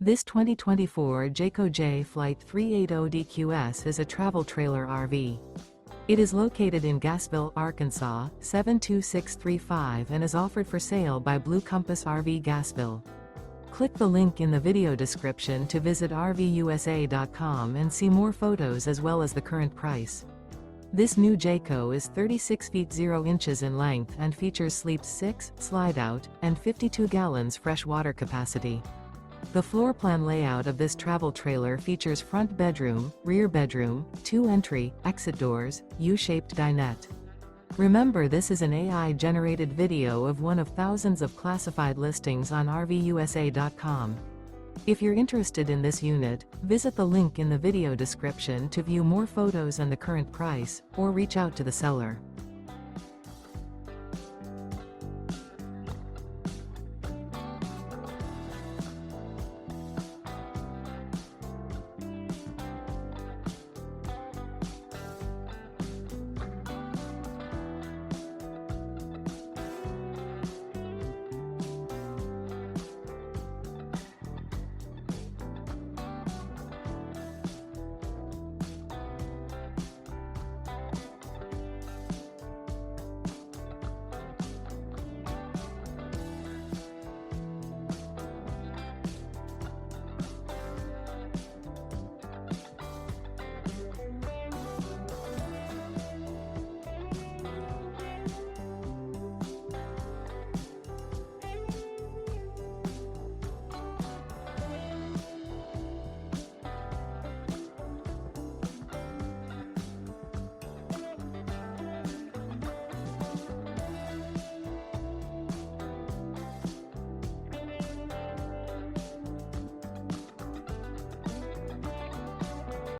This 2024 Jayco Jay Flight 380DQS is a travel trailer RV. It is located in Gassville, Arkansas, 72635 and is offered for sale by Blue Compass RV Gassville. Click the link in the video description to visit RVUSA.com and see more photos as well as the current price. This new Jayco is 36 feet 0 inches in length and features sleeps 6, slide-out, and 52 gallons fresh water capacity. The floor plan layout of this travel trailer features front bedroom, rear bedroom, 2 entry, exit doors, U-shaped dinette. Remember, this is an AI-generated video of one of thousands of classified listings on RVUSA.com. If you're interested in this unit, visit the link in the video description to view more photos and the current price, or reach out to the seller.